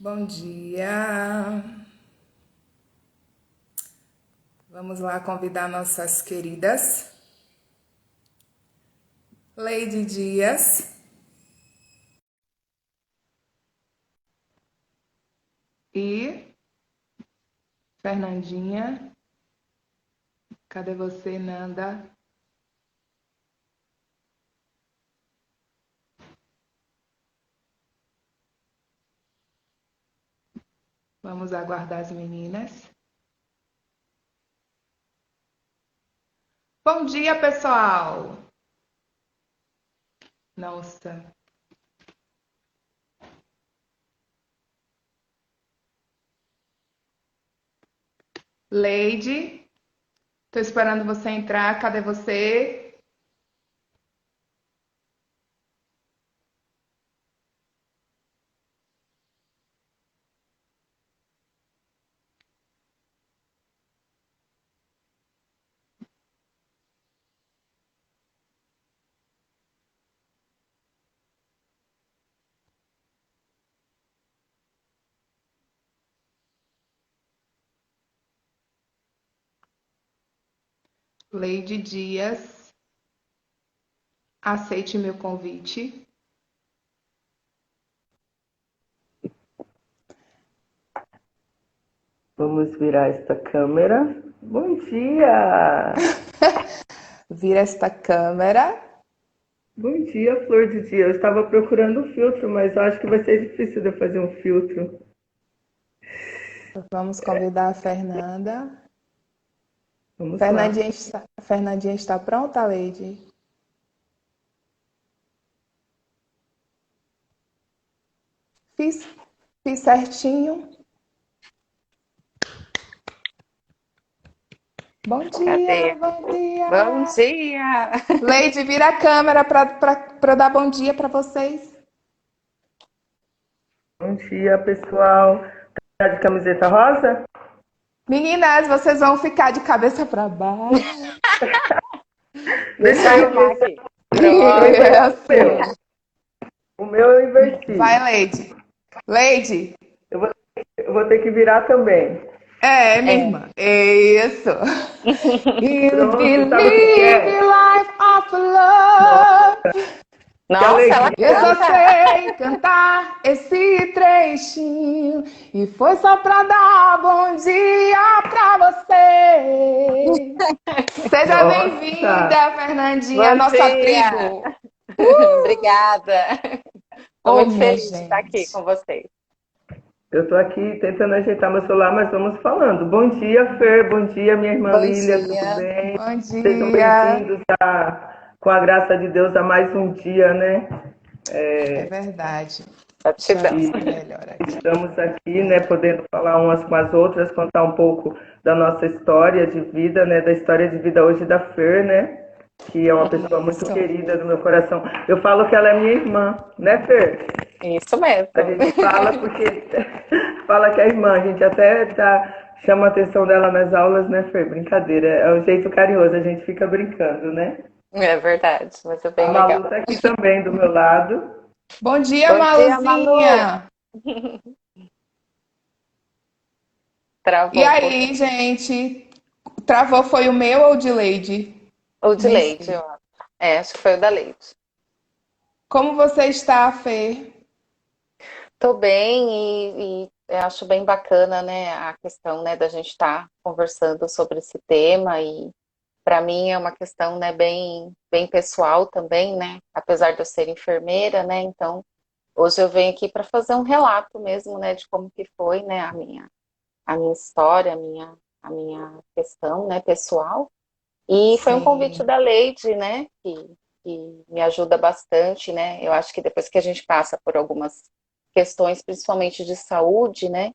Bom dia. Vamos lá convidar nossas queridas Leide Dias e Fernandinha. Cadê você, Nanda? Vamos aguardar as meninas. Bom dia, pessoal. Nossa. Leide, tô esperando você entrar. Cadê você? Leide Dias, aceite meu convite. Vamos virar esta câmera. Bom dia! Vira esta câmera. Bom dia, flor de dia. Eu estava procurando um filtro, mas eu acho que vai ser difícil de eu fazer um filtro. Vamos convidar a Fernanda. Vamos lá. Fernandinha está pronta, Leide? Fiz, fiz certinho. Bom dia, Cadê? bom Bom dia. dia! Leide, vira a câmera para dar bom dia para vocês. Bom dia, pessoal. Tá de camiseta rosa? Meninas, vocês vão ficar de cabeça para baixo. Deixa eu Deixa eu arrumar inverter. aqui. Eu Pronto. inverti o meu. Assim. O meu eu Vai, inverti. Leide. Leide. Eu vou, eu vou ter que virar também. É, minha É. irmã. Isso. You Pronto, sabe o que que believe é? in life of Nossa, love. que Nossa, ela Eu alegria. só canta! sei cantar esse trechinho e foi só pra dar bom dia pra você. Seja Nossa, bem-vinda, Fernandinha, Bom nossa dia! tribo. Obrigada! Estou Oh, muito minha feliz de estar aqui gente. com vocês. eu estou aqui tentando ajeitar meu celular, mas vamos falando. Bom dia, Fer. Bom dia, minha irmã Bom Lília. Tudo dia! bem? Bom Sejam dia. bem-vindos com a graça de Deus a mais um dia, né? É verdade. Deixa eu Gratidão. ver E se melhora aqui. estamos aqui, né, podendo falar umas com as outras, contar um pouco da nossa história de vida, né, da história de vida hoje da Fer, né, que é uma pessoa muito Isso. querida do meu coração. Eu falo que ela é minha irmã, né, Fer? Isso A mesmo. gente fala porque fala que é irmã, a gente até chama a atenção dela nas aulas, né, Fer? Brincadeira, é um jeito carinhoso, a gente fica brincando, né? É verdade, mas é A bem legal. Malu tá aqui também do meu lado. Bom dia, Bom dia, Malu! Maluzinha. E Travou um pouquinho. aí, gente? Travou foi o meu ou o de Leide? O de Nem leite, sei. ó. É, acho que foi o da leite. Como você está, Fê? Tô bem e eu acho bem bacana, né, a questão, né, da gente estar conversando sobre esse tema e para mim é uma questão, né, bem pessoal também, né, apesar de eu ser enfermeira, né, então hoje eu venho aqui para fazer um relato mesmo, né, de como que foi, né, a minha história, a minha questão, né, pessoal. E foi um convite Sim, da Leide, né, que me ajuda bastante, né? Eu acho que depois que a gente passa por algumas questões, principalmente de saúde, né,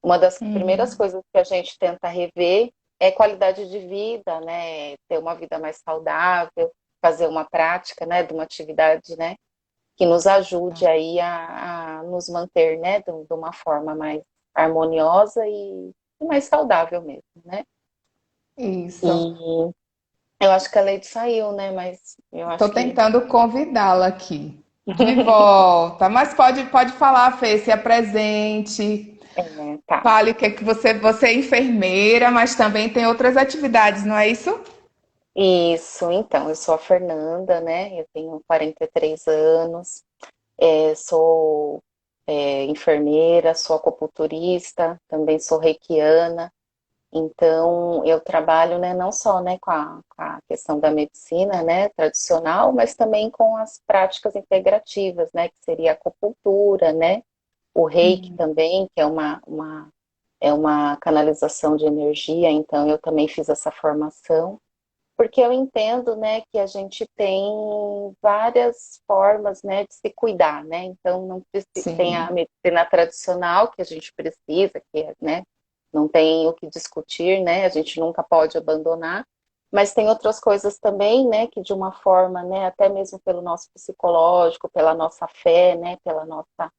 uma das primeiras coisas que a gente tenta rever é qualidade de vida, né, ter uma vida mais saudável, fazer uma prática, né, de uma atividade, né, que nos ajude aí a nos manter, né, de uma forma mais harmoniosa e mais saudável mesmo, né? isso. E eu acho que a Leite saiu, né? Mas eu Estou acho que tentando convidá-la aqui. De volta. Mas pode falar, Fê, se apresente. É, tá. Fale que você é enfermeira, mas também tem outras atividades, não é isso? Isso, então, eu sou a Fernanda, né? Eu tenho 43 anos, sou enfermeira, sou acupunturista, também sou reikiana. Então, eu trabalho, né, não só, né, com a questão da medicina, né, tradicional, mas também com as práticas integrativas, né, que seria a acupuntura, né, o reiki também, que é uma canalização de energia, então eu também fiz essa formação, porque eu entendo, né, que a gente tem várias formas, né, de se cuidar, né, então não tem a Sim, medicina tradicional que a gente precisa, que é, né, não tem o que discutir, né, a gente nunca pode abandonar, mas tem outras coisas também, né, que de uma forma, né, até mesmo pelo nosso psicológico, pela nossa fé, né, pela nossa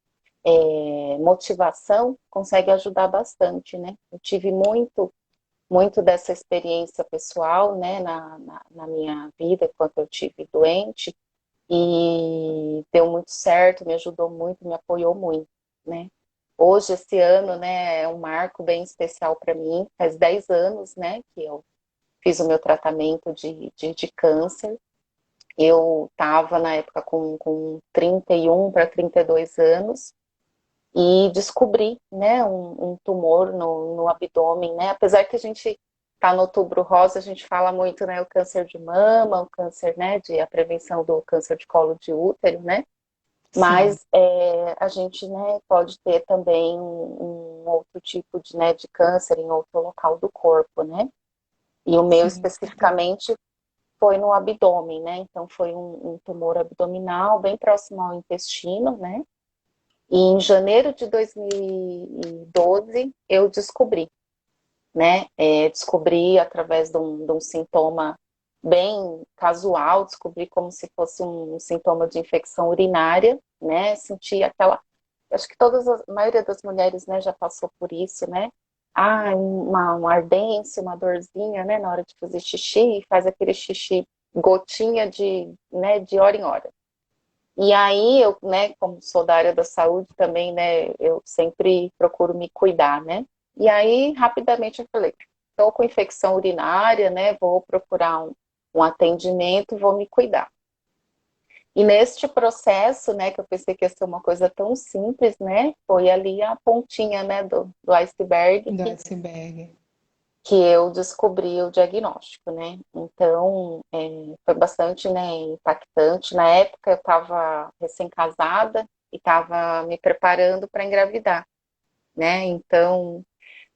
motivação, consegue ajudar bastante, né, eu tive muito dessa experiência pessoal, né, na minha vida, enquanto eu tive doente, e deu muito certo, me ajudou muito, me apoiou muito, né. Hoje, esse ano, né, é um marco bem especial para mim, faz 10 anos, né, que eu fiz o meu tratamento de câncer, eu estava na época com 31 para 32 anos, e descobri, né, um tumor no abdômen, né, apesar que a gente tá no Outubro Rosa, a gente fala muito, né, o câncer de mama, o câncer, né, a prevenção do câncer de colo de útero, né, sim, mas a gente, né, pode ter também um outro tipo de câncer em outro local do corpo, né, e o meu sim, certeza. especificamente foi no abdômen, né, então foi um tumor abdominal bem próximo ao intestino, né, e em janeiro de 2012 eu descobri, né? Descobri através de um sintoma bem casual, descobri como se fosse um sintoma de infecção urinária, né? Senti aquela, acho que a maioria das mulheres, né, já passou por isso, né? Ah, uma ardência, uma dorzinha, né, na hora de fazer xixi, e faz aquele xixi gotinha né, de hora em hora. E aí eu, né, como sou da área da saúde também, né, eu sempre procuro me cuidar, né? E aí rapidamente eu falei, estou com infecção urinária, né? Vou procurar um atendimento, vou me cuidar. E neste processo, né, que eu pensei que ia ser uma coisa tão simples, né? Foi ali a pontinha, né, do iceberg Do iceberg. que eu descobri o diagnóstico, né? Então, foi bastante, né, impactante. Na época, eu estava recém-casada e estava me preparando para engravidar, né? Então,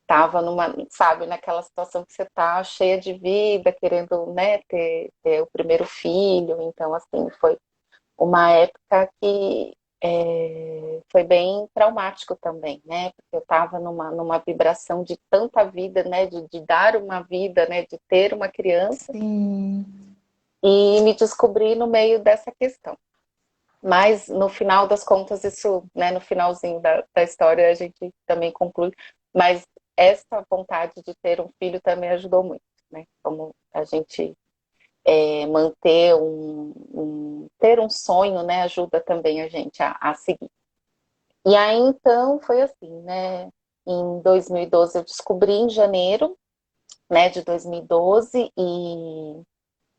estava sabe, naquela situação que você está cheia de vida, querendo, né, ter o primeiro filho. Então, assim, foi uma época que foi bem traumático também, né? Porque eu estava numa vibração de tanta vida, né? De dar uma vida, né? De ter uma criança Sim, e me descobri no meio dessa questão. Mas no final das contas, isso, né? No finalzinho da história, a gente também conclui. Mas essa vontade de ter um filho também ajudou muito, né? Como a gente manter ter um sonho, né, ajuda também a gente a seguir. E aí, então, foi assim, né, em 2012 eu descobri em janeiro, né, de 2012 e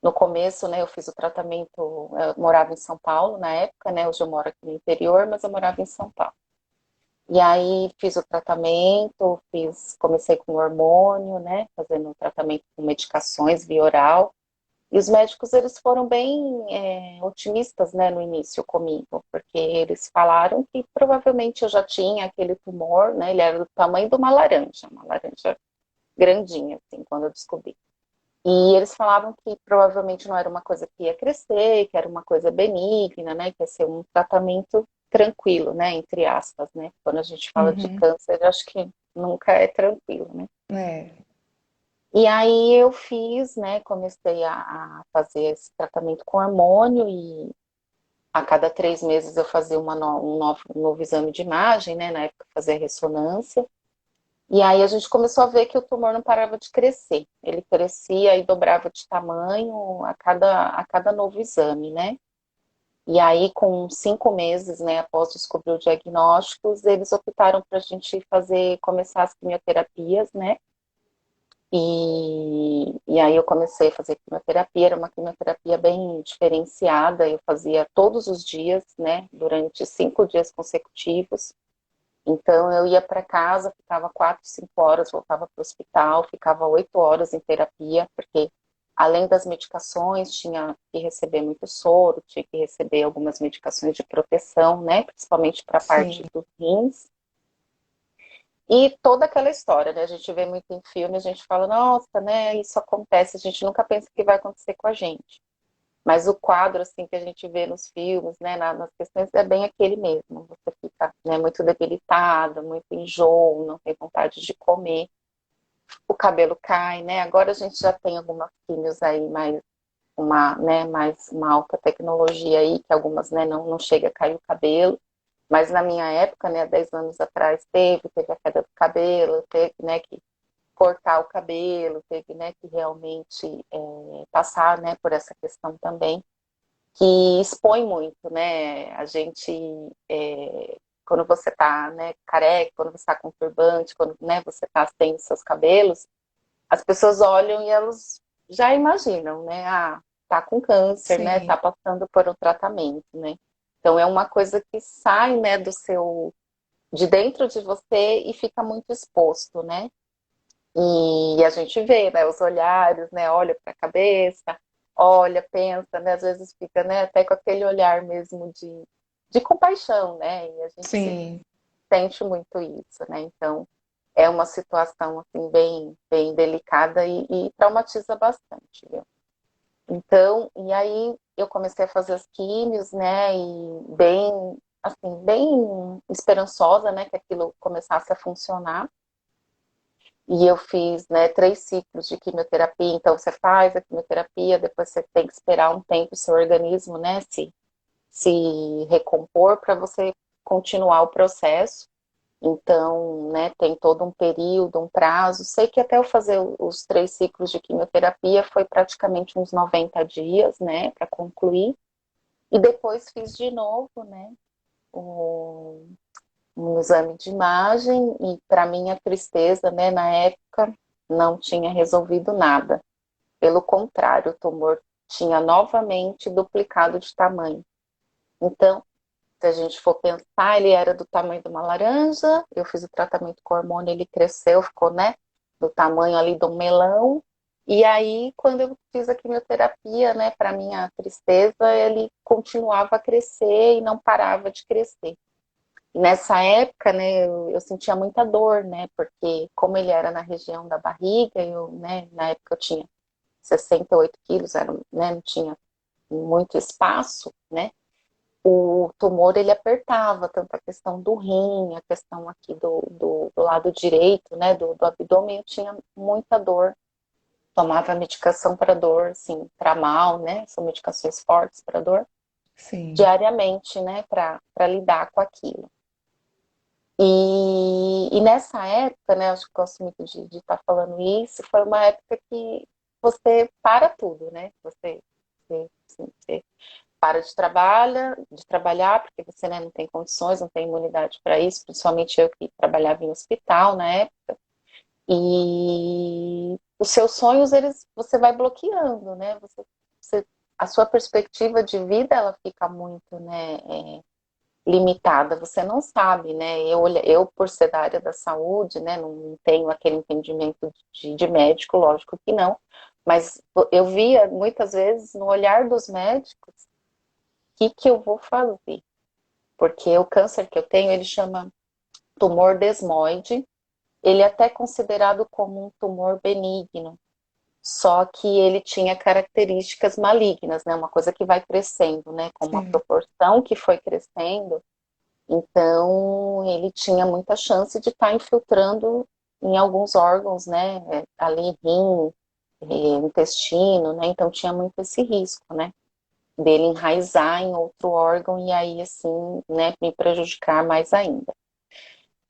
no começo, né, eu fiz o tratamento, eu morava em São Paulo na época, né, hoje eu moro aqui no interior, mas eu morava em São Paulo. E aí fiz o tratamento, comecei com hormônio, né, fazendo o tratamento com medicações via oral. E os médicos, eles foram bem otimistas, né, no início comigo, porque eles falaram que provavelmente eu já tinha aquele tumor, né, ele era do tamanho de uma laranja grandinha, assim, quando eu descobri. E eles falavam que provavelmente não era uma coisa que ia crescer, que era uma coisa benigna, né, que ia ser um tratamento tranquilo, né, entre aspas, né. Quando a gente fala de câncer, eu acho que nunca é tranquilo, né. é. E aí eu fiz, né, comecei a fazer esse tratamento com hormônio e a cada 3 meses eu fazia um novo exame de imagem, né, na época fazia ressonância. E aí a gente começou a ver que o tumor não parava de crescer. Ele crescia e dobrava de tamanho a cada novo exame, né? E aí, com 5 meses, né, após descobrir o diagnóstico, eles optaram para a gente começar as quimioterapias, né? E aí eu comecei a fazer quimioterapia, era uma quimioterapia bem diferenciada, eu fazia todos os dias, né, durante 5 dias consecutivos. Então eu ia para casa, ficava 4, 5 horas, voltava para o hospital, ficava 8 horas em terapia, porque além das medicações, tinha que receber muito soro, tinha que receber algumas medicações de proteção, né, principalmente para a parte Sim, dos rins. E toda aquela história, né? A gente vê muito em filme, a gente fala, nossa, né? Isso acontece, a gente nunca pensa que vai acontecer com a gente. Mas o quadro, assim, que a gente vê nos filmes, né? Nas questões, é bem aquele mesmo. Você fica, né, muito debilitada, muito enjoo, não tem vontade de comer. O cabelo cai, né? Agora a gente já tem algumas químios aí, mais uma alta tecnologia aí, que algumas, né, não chega a cair o cabelo. Mas na minha época, né, 10 anos atrás, teve a queda do cabelo, teve, né, que cortar o cabelo, teve, né, que realmente passar, né, por essa questão também, que expõe muito, né, a gente, quando você tá, né, careca, quando você tá com turbante, quando, né, você tá sem os seus cabelos, as pessoas olham e elas já imaginam, né, tá com câncer, né, tá sim, passando por um tratamento, né. Então é uma coisa que sai, né, de dentro de você e fica muito exposto, né? E a gente vê, né, os olhares, né, olha para a cabeça, olha, pensa, né, às vezes fica, né, até com aquele olhar mesmo de compaixão, né? E a gente sim. sente muito isso, né? Então, é uma situação assim bem delicada e traumatiza bastante, viu? Então, e aí eu comecei a fazer as químios, né? E bem, assim, bem esperançosa, né? Que aquilo começasse a funcionar. E eu fiz, né, 3 ciclos de quimioterapia. Então, você faz a quimioterapia, depois você tem que esperar um tempo o seu organismo, né? Se recompor para você continuar o processo. Então, né, tem todo um período, um prazo. Sei que até eu fazer os 3 ciclos de quimioterapia foi praticamente uns 90 dias, né, para concluir. E depois fiz de novo, né, um, um exame de imagem e, para minha tristeza, né, na época não tinha resolvido nada. Pelo contrário, o tumor tinha novamente duplicado de tamanho. Então, se a gente for pensar, ele era do tamanho de uma laranja, eu fiz o tratamento com hormônio, ele cresceu, ficou, né, do tamanho ali de um melão. E aí, quando eu fiz a quimioterapia, né, para minha tristeza, ele continuava a crescer e não parava de crescer. E nessa época, né, eu sentia muita dor, né, porque como ele era na região da barriga, eu, né, na época eu tinha 68 quilos, era, né, não tinha muito espaço, né, o tumor ele apertava tanto a questão do rim, a questão aqui do lado direito, né, do abdômen, eu tinha muita dor. Tomava medicação para dor, assim, para mal, né, são medicações fortes para dor, Sim. diariamente, né, para lidar com aquilo. E nessa época, né, acho que gosto muito de estar falando isso, foi uma época que você para tudo, né, você para de trabalhar, porque você, né, não tem condições, não tem imunidade para isso, principalmente eu que trabalhava em hospital na época. E os seus sonhos, você vai bloqueando, né? A sua perspectiva de vida, ela fica muito, né, limitada. Você não sabe, né? Eu, por ser da área da saúde, né, não tenho aquele entendimento de médico, lógico que não. Mas eu via muitas vezes no olhar dos médicos que eu vou fazer? Porque o câncer que eu tenho, ele chama tumor desmoide. Ele é até considerado como um tumor benigno, só que ele tinha características malignas, né? Uma coisa que vai crescendo, né? Com uma Sim. proporção que foi crescendo. Então, ele tinha muita chance de estar infiltrando em alguns órgãos, né? Ali, rim, intestino, né? Então, tinha muito esse risco, né? Dele enraizar em outro órgão e aí, assim, né, me prejudicar mais ainda.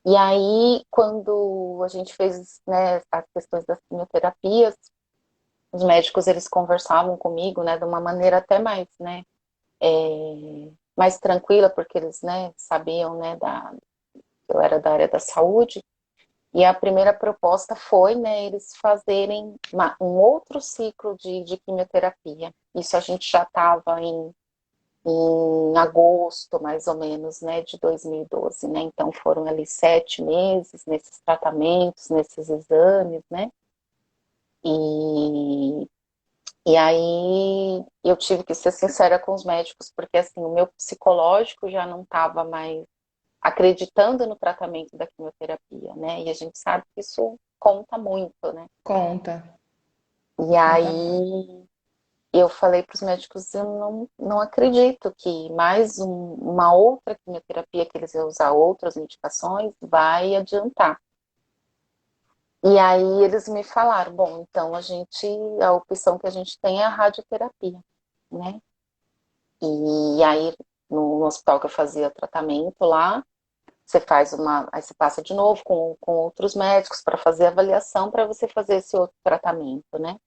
E aí, quando a gente fez, né, as questões das quimioterapias, os médicos, eles conversavam comigo, né, de uma maneira até mais, né, mais tranquila, porque eles, né, sabiam, né, eu era da área da saúde. E a primeira proposta foi, né, eles fazerem um outro ciclo de quimioterapia. Isso a gente já estava em agosto, mais ou menos, né, de 2012, né? Então foram ali 7 meses nesses tratamentos, nesses exames, né? E, e aí eu tive que ser sincera com os médicos, porque assim, o meu psicológico já não estava mais acreditando no tratamento da quimioterapia, né? E a gente sabe que isso conta muito, né? Conta, E conta muito. aí eu falei para os médicos, eu não acredito que mais uma outra quimioterapia que eles vão usar outras medicações vai adiantar. E aí eles me falaram, bom, então a opção que a gente tem é a radioterapia, né? E aí no hospital que eu fazia tratamento lá, aí você passa de novo com outros médicos para fazer avaliação para você fazer esse outro tratamento, né?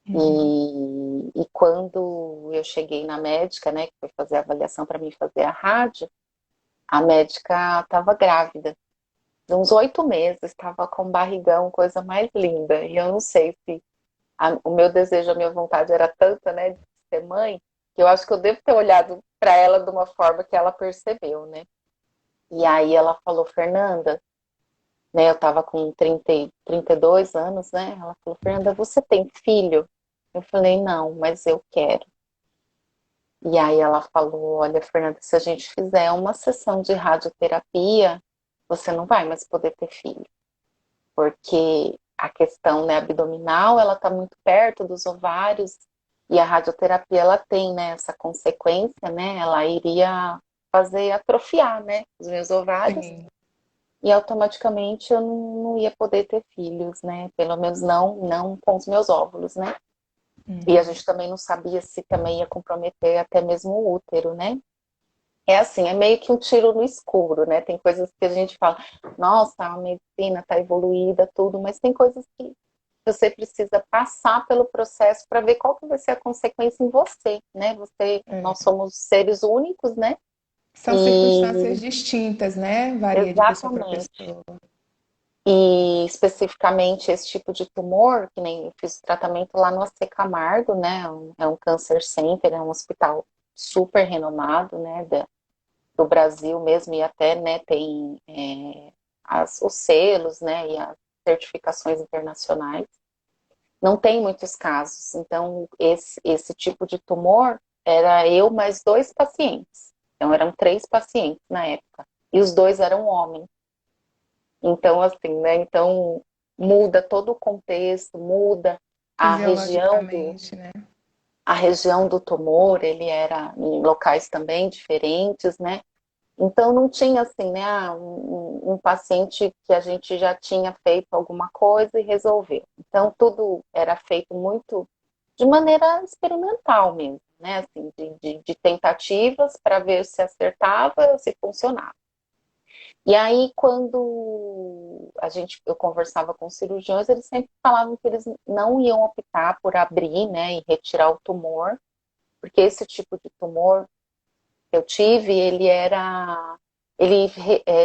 Uhum. E quando eu cheguei na médica, né, que foi fazer a avaliação para mim fazer a rádio, a médica estava grávida, de uns 8 meses, estava com barrigão, coisa mais linda. E eu não sei se o meu desejo, a minha vontade era tanta, né, de ser mãe, que eu acho que eu devo ter olhado para ela de uma forma que ela percebeu, né? E aí ela falou, Fernanda, né, eu estava com 32 anos, né? Ela falou, Fernanda, você tem filho? Eu falei, não, mas eu quero. E aí ela falou, olha, Fernanda, se a gente fizer uma sessão de radioterapia, você não vai mais poder ter filho, porque a questão, né, abdominal, ela está muito perto dos ovários e a radioterapia, ela tem, né, essa consequência, né, ela iria fazer atrofiar, né, os meus ovários Sim. e automaticamente eu não ia poder ter filhos, né, pelo menos não com os meus óvulos, né. E a Uhum. gente também não sabia se também ia comprometer até mesmo o útero, né? É assim, é meio que um tiro no escuro, né? Tem coisas que a gente fala, nossa, a medicina está evoluída, tudo, mas tem coisas que você precisa passar pelo processo para ver qual que vai ser a consequência em você, né? É. Nós somos seres únicos, né? São circunstâncias E distintas, né? Varia de pessoa para exatamente. pessoa. E especificamente esse tipo de tumor, que nem eu fiz tratamento lá no AC Camargo, né? É um câncer center, é um hospital super renomado, né? Do Brasil mesmo, e até, né, tem os selos, né, e as certificações internacionais. Não tem muitos casos. Então, esse tipo de tumor era eu mais 2 pacientes. Então, eram 3 pacientes na época. E os 2 eram homens. Então, assim, né, então muda todo o contexto, muda a região do, Fisiologicamente, né? a região do tumor, ele era em locais também diferentes, né? Então, não tinha assim, né, um paciente que a gente já tinha feito alguma coisa e resolveu. Então, tudo era feito muito de maneira experimental mesmo, né, assim, de tentativas para ver se acertava, se funcionava. E aí, quando eu conversava com cirurgiões, eles sempre falavam que eles não iam optar por abrir, né, e retirar o tumor, porque esse tipo de tumor que eu tive, ele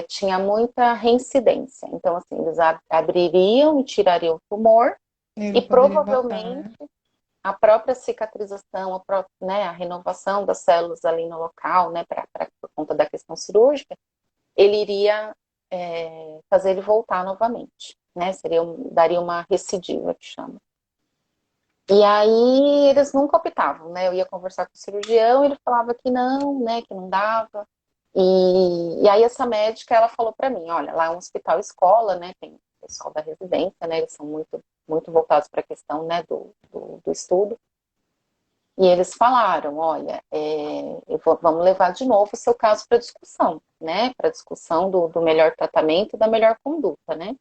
tinha muita reincidência. Então, assim, eles abririam e tirariam o tumor Ele e poderia voltar, provavelmente né? a própria cicatrização, né, a renovação das células ali no local, né, por conta da questão cirúrgica, ele iria fazer ele voltar novamente, né, daria uma recidiva, que chama. E aí eles nunca optavam, né? Eu ia conversar com o cirurgião, ele falava que não, né? Que não dava. E aí essa médica, ela falou para mim, olha, lá é um hospital escola, né? Tem o pessoal da residência, né? Eles são muito voltados para a questão, né? Do estudo. E eles falaram, olha, vamos levar de novo o seu caso para discussão, né? Para discussão do melhor tratamento e da melhor conduta, né?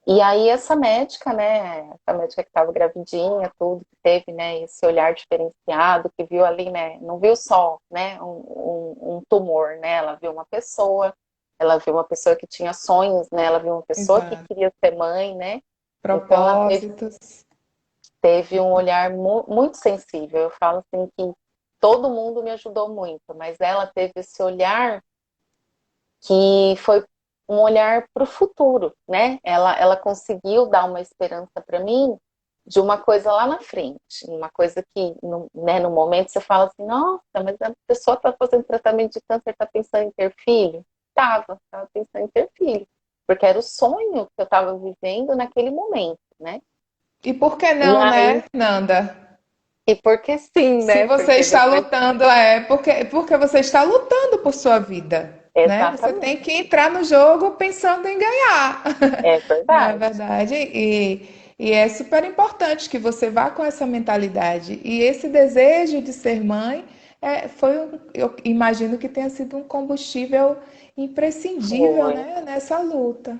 E aí essa médica, né, essa médica que estava gravidinha, tudo, que teve, né, esse olhar diferenciado, que viu ali, né, não viu só, né, um tumor, né, ela viu uma pessoa que tinha sonhos, né, ela viu uma pessoa que Exato. queria ser mãe, né, então ela teve, Propósitos. teve um olhar muito sensível. Eu falo assim que todo mundo me ajudou muito, mas ela teve esse olhar que foi um olhar para o futuro, né? Ela conseguiu dar uma esperança para mim de uma coisa lá na frente, uma coisa que, né, no momento você fala assim, nossa, mas a pessoa está fazendo tratamento de câncer, está pensando em ter filho? Estava pensando em ter filho, porque era o sonho que eu estava vivendo naquele momento, né? E por que E não, aí, né, Nanda? e porque sim, Se né? você Porque está depois, lutando, porque você está lutando por sua vida, né? Você tem exatamente, que entrar no jogo pensando em ganhar, é não é verdade. verdade? E é super importante que você vá com essa mentalidade. E esse desejo de ser mãe eu imagino que tenha sido um combustível imprescindível, Foi. né, nessa luta.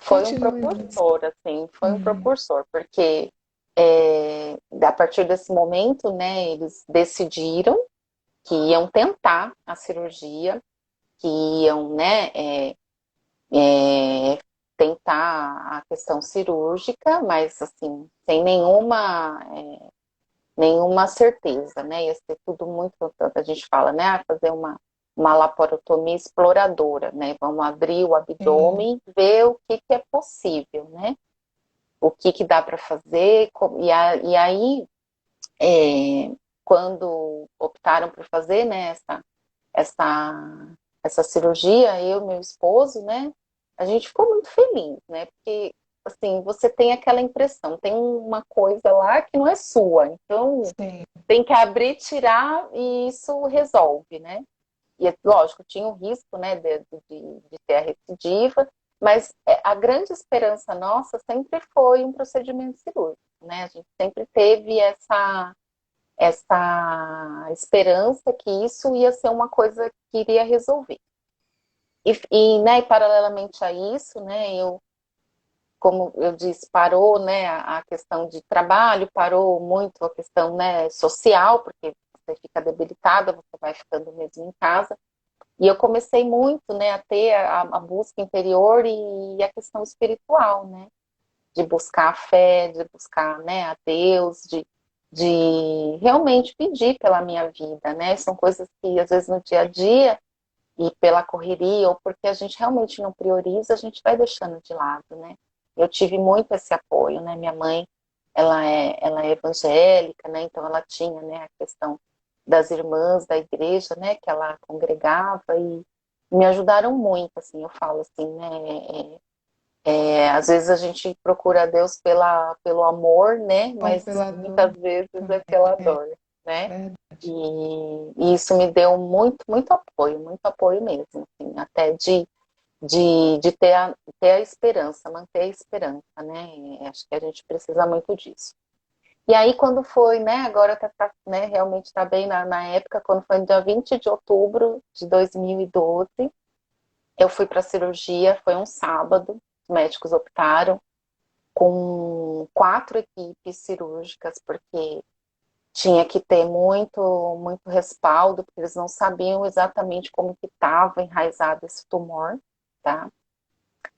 Foi um Continue, Nanda. propulsor, assim, foi um propulsor, porque a partir desse momento, né, eles decidiram que iam tentar a cirurgia, que iam, né, é, tentar a questão cirúrgica, mas, assim, sem nenhuma certeza, né, ia ser tudo muito, tanto a gente fala, né, fazer uma laparotomia exploradora, né, vamos abrir o Sim. abdômen, ver o que é possível, né, o que dá para fazer, e aí, quando optaram por fazer, né, essa, essa cirurgia, eu e meu esposo, né, a gente ficou muito feliz, né, porque, assim, você tem aquela impressão, tem uma coisa lá que não é sua, então Sim. tem que abrir, tirar e isso resolve, né, e lógico, tinha o risco, né, de ter a recidiva, mas a grande esperança nossa sempre foi um procedimento cirúrgico, né? A gente sempre teve essa esperança que isso ia ser uma coisa que iria resolver. Né, paralelamente a isso, né, como eu disse, parou, né, a questão de trabalho, parou muito a questão, né, social, porque você fica debilitada, você vai ficando mesmo em casa. E eu comecei muito, né, a ter a busca interior e a questão espiritual, né? De buscar a fé, de buscar, né, a Deus, de realmente pedir pela minha vida, né? São coisas que, às vezes, no dia a dia e pela correria, ou porque a gente realmente não prioriza, a gente vai deixando de lado, né? Eu tive muito esse apoio, né? Minha mãe, ela é evangélica, né? Então ela tinha, né, a questão das irmãs da igreja, né, que ela congregava e me ajudaram muito, assim, eu falo assim, né? Às vezes a gente procura Deus pelo amor, né? Ou Mas pela dor muitas vezes é também. pela dor, né? Verdade. E isso me deu muito apoio mesmo, assim, até de ter a esperança, manter a esperança, né? Acho que a gente precisa muito disso. E aí, quando foi, né? Agora né, realmente está bem na época, quando foi no dia 20 de outubro de 2012, eu fui para a cirurgia, foi um sábado, os médicos optaram com 4 equipes cirúrgicas, porque tinha que ter muito respaldo, porque eles não sabiam exatamente como que estava enraizado esse tumor, tá?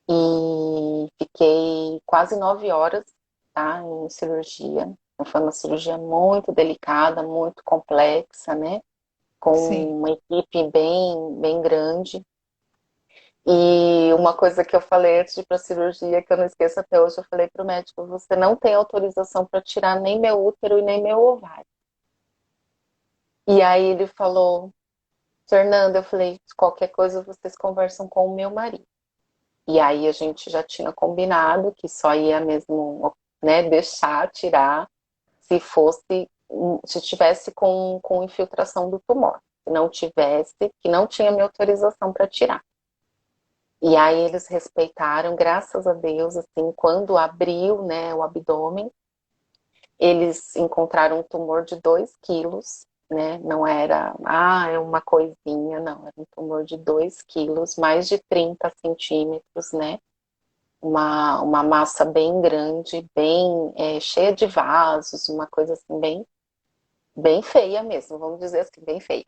E fiquei quase 9 horas, tá, em cirurgia. Então, foi uma cirurgia muito delicada, muito complexa, né? Sim. Com uma equipe bem grande. E uma coisa que eu falei antes de ir para a cirurgia, que eu não esqueço até hoje, eu falei para o médico, você não tem autorização para tirar nem meu útero e nem meu ovário. E aí ele falou, Fernanda, eu falei, qualquer coisa vocês conversam com o meu marido. E aí a gente já tinha combinado que só ia mesmo, né, deixar tirar se tivesse com infiltração do tumor. Se não tivesse, que não tinha minha autorização para tirar. E aí eles respeitaram, graças a Deus, assim, quando abriu, né, o abdômen, eles encontraram um tumor de 2 quilos, né? Não era, é uma coisinha, não, era um tumor de 2 quilos, mais de 30 centímetros, né? Uma massa bem grande, bem cheia de vasos, uma coisa assim, bem feia mesmo, vamos dizer assim, bem feia.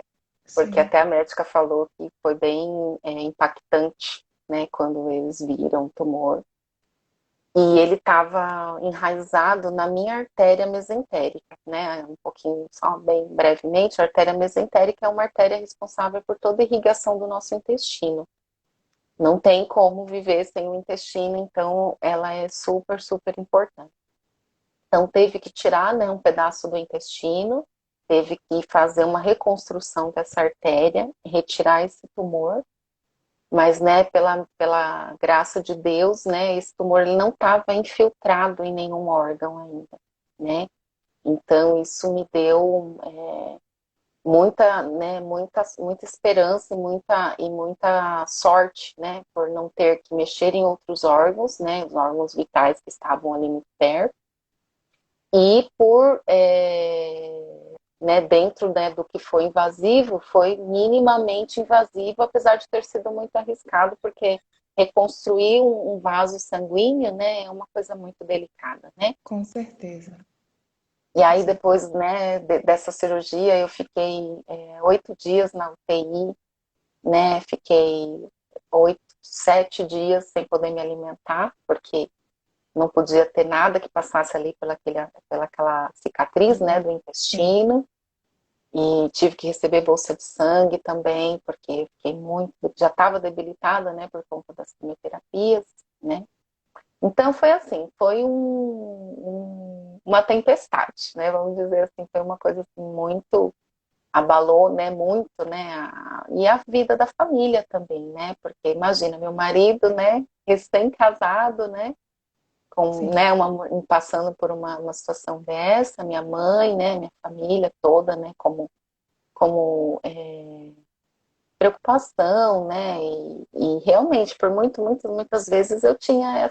Porque Sim. até a médica falou que foi bem impactante, né, quando eles viram o tumor. E ele estava enraizado na minha artéria mesentérica, né? Um pouquinho, só bem brevemente, a artéria mesentérica é uma artéria responsável por toda a irrigação do nosso intestino. Não tem como viver sem o intestino, então ela é super, super importante. Então teve que tirar, né, um pedaço do intestino, teve que fazer uma reconstrução dessa artéria, retirar esse tumor, mas, né, pela graça de Deus, né, esse tumor ele não estava infiltrado em nenhum órgão ainda, né? Então isso me deu muita, né, muita esperança e muita sorte, né, por não ter que mexer em outros órgãos, né, os órgãos vitais que estavam ali muito perto, e por, né, dentro, né, do que foi invasivo, foi minimamente invasivo, apesar de ter sido muito arriscado, porque reconstruir um vaso sanguíneo, né, é uma coisa muito delicada, né? Com certeza. E Com aí certeza. depois, né, dessa cirurgia, eu fiquei 8 dias na UTI, né? Fiquei 7 dias sem poder me alimentar, porque não podia ter nada que passasse ali pelaquela cicatriz, né, do Sim. intestino. E tive que receber bolsa de sangue também, porque fiquei muito, já estava debilitada, né, por conta das quimioterapias, né. Então foi assim, foi uma tempestade, né, vamos dizer assim, foi uma coisa assim, muito, abalou, né, muito, né, e a vida da família também, né, porque imagina, meu marido, né, recém-casado, né, com, Sim. né, passando por uma situação dessa, minha mãe, né, minha família toda, né, como preocupação, né? E realmente, por muitas vezes eu tinha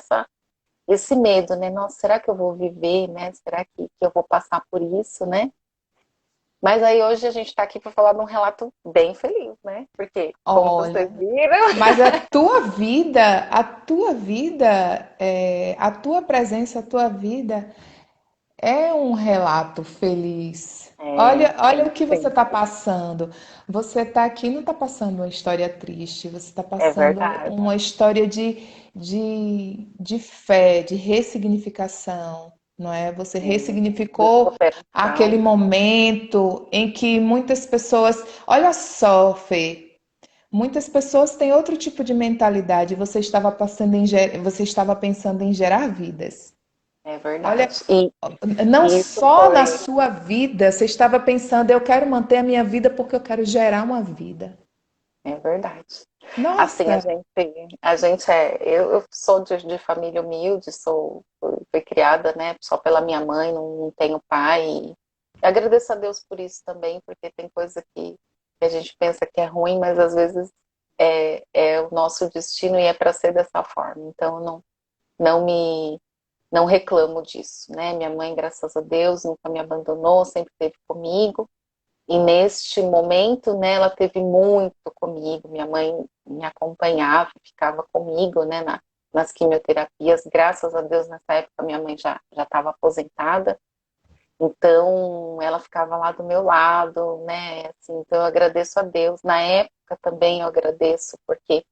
esse medo, né? Nossa, será que eu vou viver, né? Será que eu vou passar por isso, né? Mas aí hoje a gente está aqui para falar de um relato bem feliz, né? Porque, como vocês Olha, viram, mas a tua vida, a tua presença, a tua vida é um relato feliz. é, Olha o que você sim, está passando. Você está aqui, não está passando uma história triste, você está é passando verdade. uma história de fé, de ressignificação, não é? Você Sim, de ressignificou aquele superação, momento em que muitas pessoas. Olha só, Fê, muitas pessoas têm outro tipo de mentalidade. Você estava pensando em gerar vidas. é Olha, verdade. não E isso só na foi, sua vida, você estava pensando, eu quero manter a minha vida porque eu quero gerar uma vida. é verdade. Assim, Nossa, eu sou de família humilde, fui criada, né, só pela minha mãe, não tenho pai. E agradeço a Deus por isso também, porque tem coisa que a gente pensa que é ruim, mas às vezes é o nosso destino e é para ser dessa forma. Então, eu não me, não reclamo disso, né? Minha mãe, graças a Deus, nunca me abandonou, sempre esteve comigo. E neste momento, né, ela teve muito comigo. Minha mãe me acompanhava, ficava comigo, né, nas quimioterapias. Graças a Deus, nessa época, minha mãe já estava aposentada. Então, ela ficava lá do meu lado, né, assim, então eu agradeço a Deus. Na época também eu agradeço, porque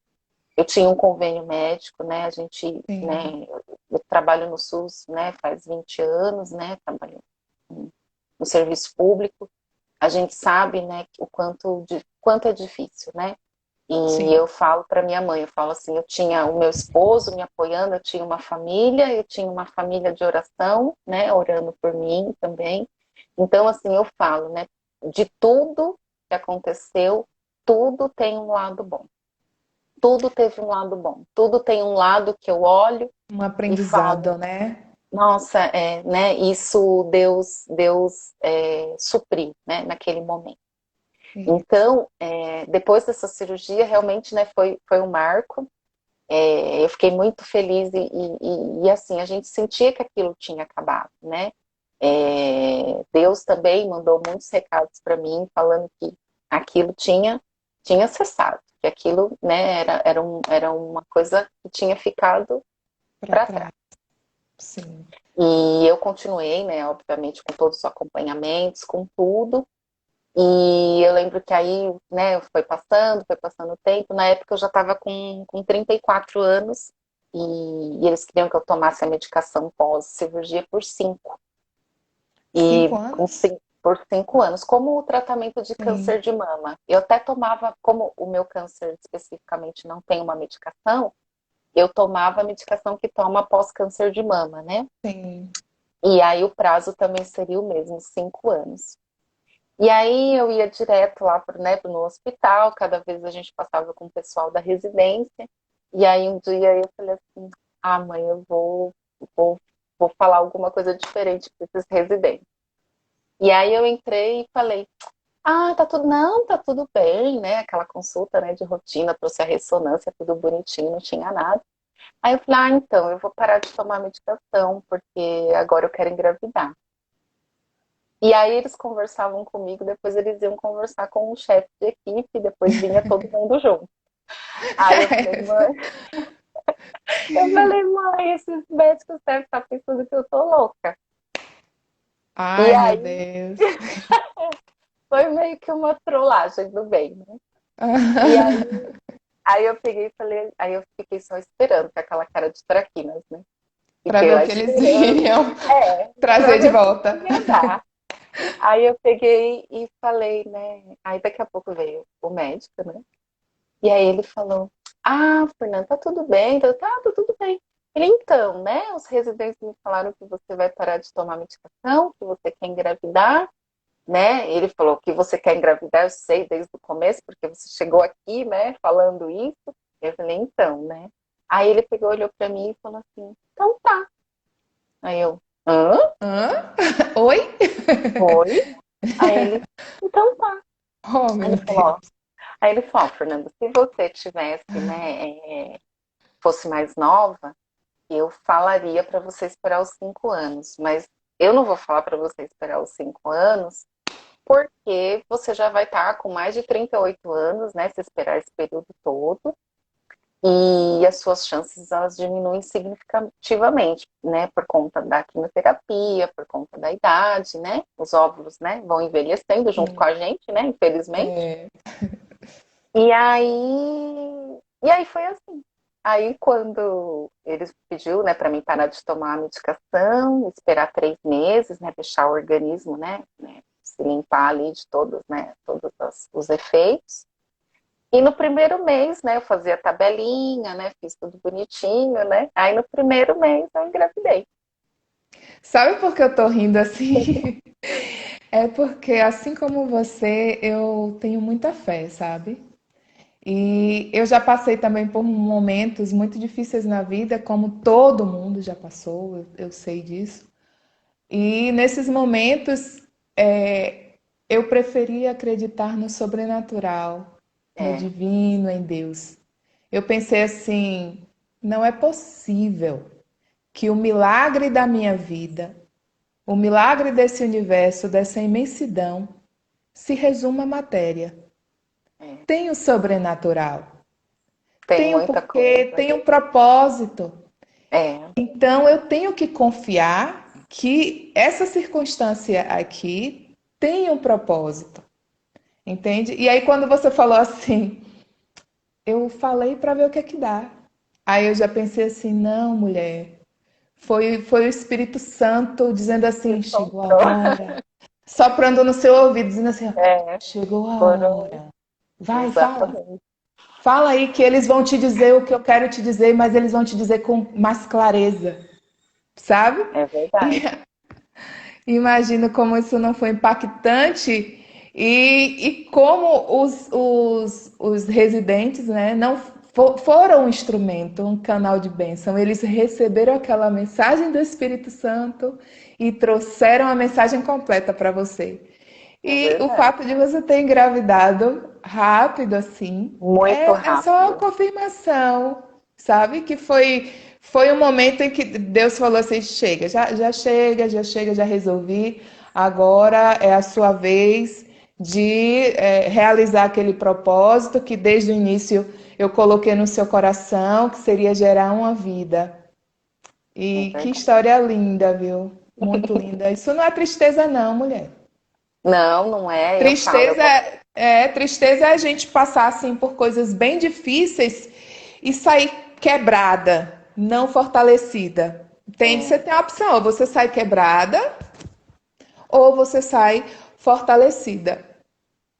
eu tinha um convênio médico, né, a gente, sim, né, eu trabalho no SUS, né, faz 20 anos, né, trabalho no serviço público. A gente sabe, né, quanto é difícil, né? E sim. eu falo para minha mãe, eu falo assim, eu tinha o meu esposo me apoiando, eu tinha uma família de oração, né, orando por mim também. Então, assim, eu falo, né, de tudo que aconteceu, tudo tem um lado bom. Tudo teve um lado bom. Tudo tem um lado que eu olho Um e falo, aprendizado, né? nossa, né, isso Deus supriu, né, naquele momento. Isso. Então, depois dessa cirurgia, realmente, né, foi um marco. Eu fiquei muito feliz e, assim, a gente sentia que aquilo tinha acabado, né? Deus também mandou muitos recados para mim, falando que aquilo tinha cessado, que aquilo, né, era uma coisa que tinha ficado Para para trás. trás. Sim, E eu continuei, né, obviamente, com todos os acompanhamentos, com tudo. E eu lembro que aí, né, foi passando o tempo. Na época eu já estava com 34 anos e eles queriam que eu tomasse a medicação pós-cirurgia por 5. E Cinco com anos? por 5 anos, como o tratamento de Sim. câncer de mama. Eu até tomava, como o meu câncer especificamente não tem uma medicação, eu tomava a medicação que toma após câncer de mama, né? Sim. E aí o prazo também seria o mesmo, 5 anos. E aí eu ia direto lá no hospital, cada vez a gente passava com o pessoal da residência. E aí um dia eu falei assim, ah, mãe, vou, vou falar alguma coisa diferente para esses residentes. E aí eu entrei e falei, ah, tá tudo bem, né? Aquela consulta, né, de rotina, trouxe a ressonância, tudo bonitinho, não tinha nada. Aí eu falei, ah, então, eu vou parar de tomar medicação, porque agora eu quero engravidar. E aí eles conversavam comigo, depois eles iam conversar com o chefe de equipe, depois vinha todo mundo junto. Aí eu falei, mãe, esses médicos devem estar pensando que eu tô louca. E Ai, meu aí Deus. foi meio que uma trollagem do bem, né? E aí eu peguei e falei, aí eu fiquei só esperando, com aquela cara de traquinas, né? Para Fiquei ver o lá que eles esperando, iriam pra trazer de ver o que volta. ia dar. Aí eu peguei e falei, né? Aí daqui a pouco veio o médico, né? E aí ele falou, ah, Fernanda, tá tudo bem? Tá tudo bem. Ele, então, né? Os residentes me falaram que você vai parar de tomar medicação, que você quer engravidar, né? Ele falou que você quer engravidar, eu sei desde o começo, porque você chegou aqui, né, falando isso. Eu falei, então, né? Aí ele pegou, olhou pra mim e falou assim, então tá. Aí eu, hã? Hã? Oi? Foi? Aí ele, então tá. Oh, Aí meu ele falou, ó, Deus. aí ele falou, ó, Fernanda, se você tivesse, né, fosse mais nova, eu falaria para você esperar os 5 anos, mas eu não vou falar para você esperar os 5 anos, porque você já vai estar com mais de 38 anos, né, se esperar esse período todo, e as suas chances elas diminuem significativamente, né, por conta da quimioterapia, por conta da idade, né, os óvulos, né, vão envelhecendo junto com Sim. a gente, né, infelizmente. É. E aí foi assim. Aí quando eles pediu, né, para mim parar de tomar a medicação, esperar 3 meses, né, deixar o organismo, né, se limpar ali de todos, né, todos os efeitos. E no primeiro mês, né, eu fazia tabelinha, né, fiz tudo bonitinho, né. Aí no primeiro mês eu engravidei. Sabe por que eu tô rindo assim? É porque, assim como você, eu tenho muita fé, sabe? E eu já passei também por momentos muito difíceis na vida, como todo mundo já passou, eu sei disso. E nesses momentos, eu preferia acreditar no sobrenatural, no É, divino, em Deus. Eu pensei assim: não é possível que o milagre da minha vida, o milagre desse universo, dessa imensidão, se resuma à matéria. é. Tem o sobrenatural, Tem tem um muita porquê, coisa. tem um propósito. É, Então eu tenho que confiar que essa circunstância aqui tem um propósito, entende? E aí quando você falou assim, eu falei para ver o que é que dá. Aí eu já pensei assim, não, mulher, foi o Espírito Santo dizendo me assim, chegou a comprou. hora. Soprando no seu ouvido, dizendo assim, ó, É, chegou a foram hora. Vai, fala. exatamente. Fala aí que eles vão te dizer o que eu quero te dizer, mas eles vão te dizer com mais clareza, sabe? É E verdade. imagino como isso não foi impactante e como os residentes, né, não foram um instrumento, um canal de bênção. Eles receberam aquela mensagem do Espírito Santo e trouxeram a mensagem completa para você. É E o verdade. fato de você ter engravidado rápido assim Muito é só uma rápido. confirmação, sabe? Que foi um momento em que Deus falou assim: chega, já chega, já chega, já resolvi. Agora é a sua vez de realizar aquele propósito que desde o início eu coloquei no seu coração, que seria gerar uma vida. É E que verdade. história linda, viu? Muito linda. Isso não é tristeza, não, mulher. Não, não é. Eu falo, Tristeza tristeza é a gente passar assim por coisas bem difíceis e sair quebrada, não fortalecida. Você É, tem a opção, ou você sai quebrada, ou você sai fortalecida,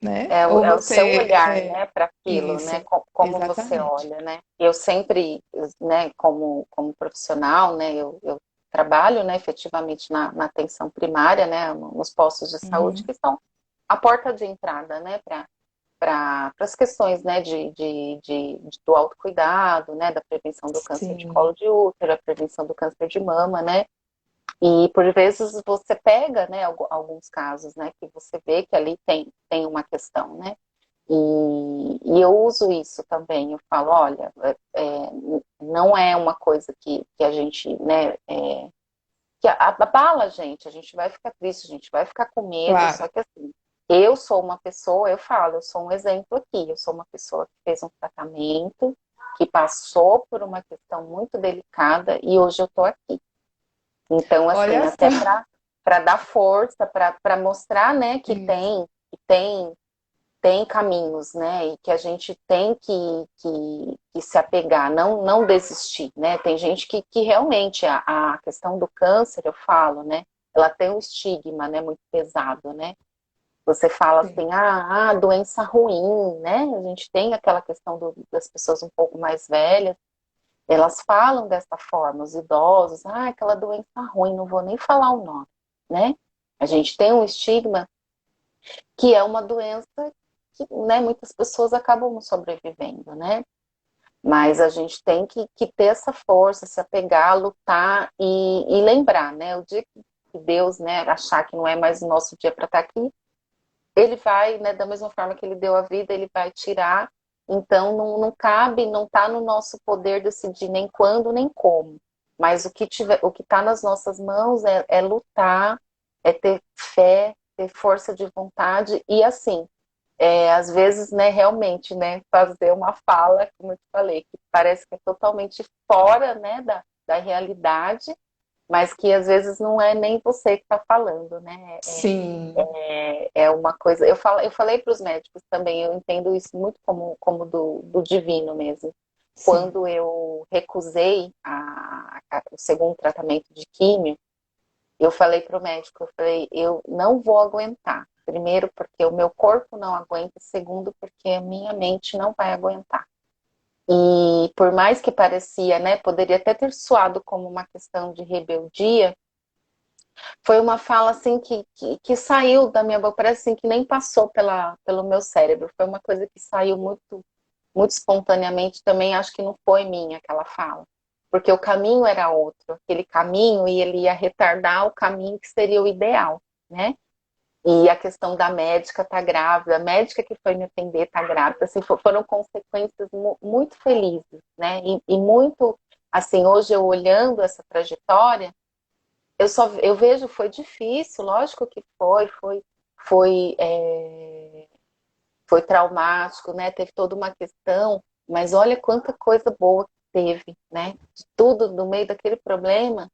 né? Ou é o seu você olhar, né, para aquilo, né, isso, como você exatamente. olha, né? Eu sempre, né, como profissional, né, eu trabalho, né, efetivamente na atenção primária, né, nos postos de saúde, Uhum. que são a porta de entrada, né, para as questões, né, do autocuidado, né, da prevenção do câncer de Sim, colo de útero, a prevenção do câncer de mama, né, e por vezes você pega, né, alguns casos, né, que você vê que ali tem uma questão, né, e eu uso isso também, eu falo, olha, não é uma coisa que a gente, né, que abala a gente vai ficar triste, a gente vai ficar com medo, claro. só que assim, eu sou uma pessoa, eu falo, eu sou um exemplo aqui, eu sou uma pessoa que fez um tratamento, que passou por uma questão muito delicada e hoje eu tô aqui. Então, Olha assim, só. até para dar força, para mostrar, né, Isso. que tem caminhos, né, e que a gente tem que se apegar, não desistir, né, tem gente que realmente, a questão do câncer, eu falo, né, ela tem um estigma, né, muito pesado, né, você fala Sim. assim, doença ruim, né, a gente tem aquela questão das pessoas um pouco mais velhas, elas falam dessa forma, os idosos, aquela doença ruim, não vou nem falar o nome, né, a gente tem um estigma que é uma doença que, né, muitas pessoas acabam não sobrevivendo, né? Mas a gente tem que ter essa força, se apegar, lutar e lembrar, né? O dia que Deus, né, achar que não é mais o nosso dia para estar aqui, ele vai, né, da mesma forma que ele deu a vida, ele vai tirar. Então não cabe, não está no nosso poder decidir nem quando, nem como. Mas o que está nas nossas mãos é lutar, é ter fé, ter força de vontade e assim, às vezes, né, realmente, né, fazer uma fala, como eu te falei, que parece que é totalmente fora, né, da realidade, mas que às vezes não é nem você que está falando, né? Sim, É uma coisa. Eu falei para os médicos também, eu entendo isso muito como do divino mesmo. sim. Quando eu recusei o segundo tratamento de químio, eu falei para o médico, eu falei, eu não vou aguentar. Primeiro, porque o meu corpo não aguenta. Segundo, porque a minha mente não vai aguentar. E por mais que parecia, né, poderia até ter soado como uma questão de rebeldia, foi uma fala assim que saiu da minha boca, parece assim que nem passou pelo meu cérebro. Foi uma coisa que saiu muito espontaneamente também, acho que não foi minha aquela fala. Porque o caminho era outro, aquele caminho e ele ia retardar o caminho que seria o ideal, né? E a questão da médica tá grávida, a médica que foi me atender tá grávida, assim, foram consequências muito felizes, né? E muito, assim, hoje eu olhando essa trajetória, eu vejo foi difícil, lógico que foi, foi traumático, né? Teve toda uma questão, mas olha quanta coisa boa que teve, né? De tudo no meio daquele problema,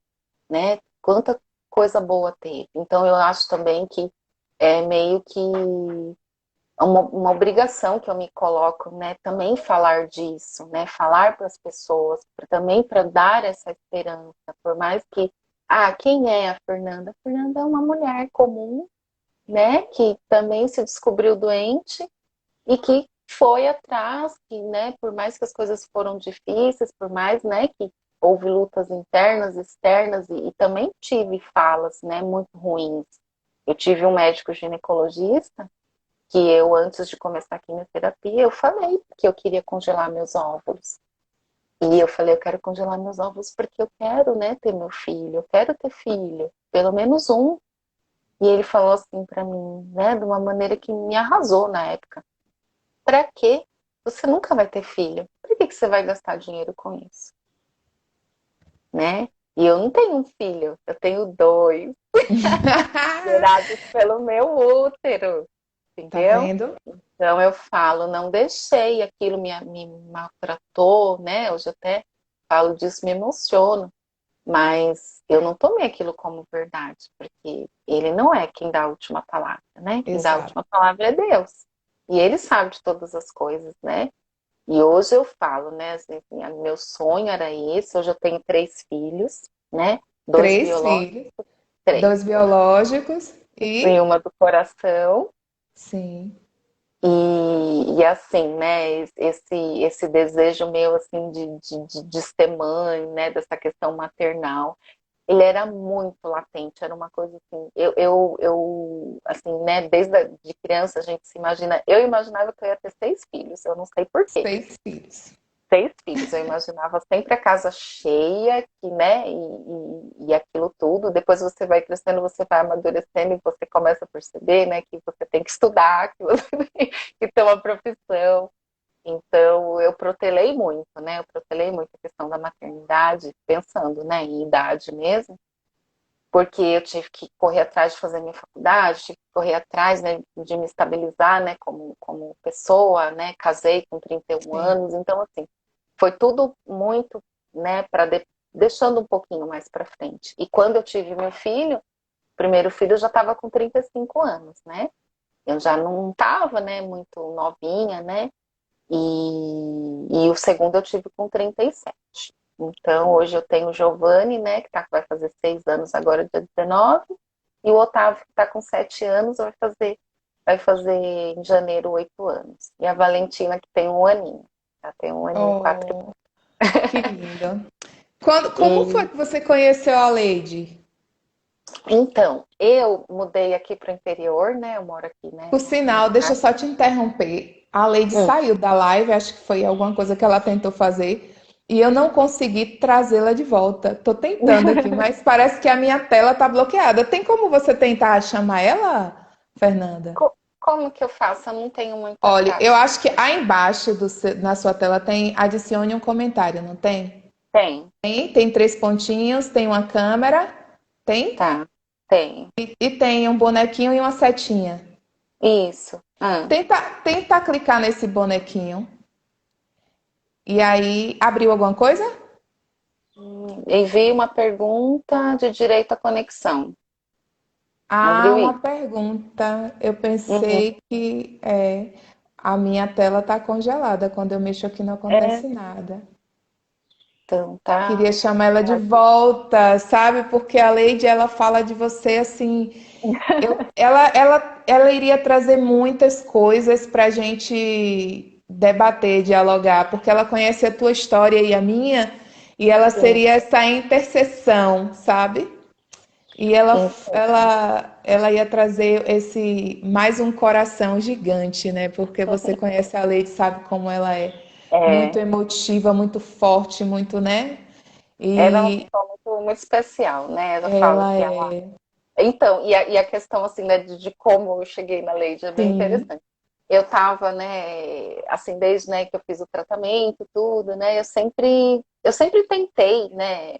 né? Quanta coisa boa teve. Então eu acho também que é meio que uma obrigação que eu me coloco, né? Também falar disso, né? Falar para as pessoas, também para dar essa esperança, por mais que quem é a Fernanda? A Fernanda é uma mulher comum, né? Que também se descobriu doente e que foi atrás, que, né? Por mais que as coisas foram difíceis, por mais, né? Que houve lutas internas, externas e também tive falas, né? Muito ruins. Eu tive um médico ginecologista que eu, antes de começar a quimioterapia, eu falei que eu queria congelar meus óvulos. E eu falei, eu quero congelar meus óvulos porque eu quero, né, ter meu filho, eu quero ter filho, pelo menos um. E ele falou assim pra mim, né, de uma maneira que me arrasou na época. Pra quê? Você nunca vai ter filho. Por que você vai gastar dinheiro com isso? Né? E eu não tenho um filho, eu tenho dois, gerados pelo meu útero, Tá entendeu? vendo? Então eu falo, não deixei, aquilo me maltratou, né? Hoje até falo disso, me emociono, mas eu não tomei aquilo como verdade, porque ele não é quem dá a última palavra, né? Quem dá a Exato. última palavra é Deus. E ele sabe de todas as coisas, né? E hoje eu falo, né? Assim, meu sonho era esse. Hoje eu tenho 3 filhos, né? Dois Três biológicos, filhos, três. dois biológicos E e uma do coração. sim, E assim, né, esse desejo meu, assim, de ser mãe, né, dessa questão maternal, ele era muito latente, era uma coisa assim, assim, né, de criança a gente se imagina, eu imaginava que eu ia ter 6 filhos, eu não sei por quê. 6 filhos. 6 filhos, eu imaginava sempre a casa cheia, que, né, e aquilo tudo. Depois você vai crescendo, você vai amadurecendo e você começa a perceber, né, que você tem que estudar, que você tem que ter uma profissão. Então, eu protelei muito, né, eu protelei muito a questão da maternidade, pensando, né, em idade mesmo, porque eu tive que correr atrás de fazer minha faculdade, tive que correr atrás, né, de me estabilizar, né, como pessoa, né, casei com 31 Sim. anos, então, assim, foi tudo muito, né, deixando um pouquinho mais para frente. E quando eu tive meu filho, o primeiro filho eu já estava com 35 anos, né? Eu já não estava, né, muito novinha, né? E o segundo eu tive com 37. Então, hoje eu tenho o Giovanni, né, vai fazer 6 anos agora, dia 19, e o Otávio, que está com 7 anos, vai fazer em janeiro 8 anos. E a Valentina, que tem um aninho. Ela tem um aninho, 4. Oh, que lindo. Como foi E que você conheceu a Lady? então, eu mudei aqui para o interior, né? Eu moro aqui, né, Por na sinal, deixa eu cidade. só te interromper. A Lady Hum. saiu da live, acho que foi alguma coisa que ela tentou fazer, e eu não consegui trazê-la de volta. Tô tentando aqui, mas parece que a minha tela tá bloqueada. Tem como você tentar chamar ela, Fernanda? Como que eu faço? Eu não tenho muita Olha, eu prática. acho que aí embaixo na sua tela tem adicione um comentário, não tem? Tem, Tem 3 pontinhos, tem uma câmera, tem? tá, tem. E tem um bonequinho e uma setinha. Isso. Ah. Tenta clicar nesse bonequinho. E aí, abriu alguma coisa? Envie uma pergunta de direito à conexão. Ah, Abriu uma isso? pergunta. Eu Uhum. pensei que a minha tela está congelada. Quando eu mexo aqui não É, acontece nada. então tá. Queria chamar ela de volta, sabe? Porque a Lady, ela fala de você assim. Ela iria trazer muitas coisas para a gente debater, dialogar, porque ela conhece a tua história e a minha, e ela Sim, seria essa interseção, sabe? E então, ela ia trazer esse mais um coração gigante, né? Porque você conhece a Lady, sabe como ela é muito é, emotiva, muito forte, muito, né? era uma E pessoa muito especial, né? Eu falo ela que ela. é, Então, e a questão, assim, né, de como eu cheguei na Lady é bem sim, interessante. Eu tava, né, assim, desde, né, que eu fiz o tratamento, tudo, né, eu sempre tentei, né,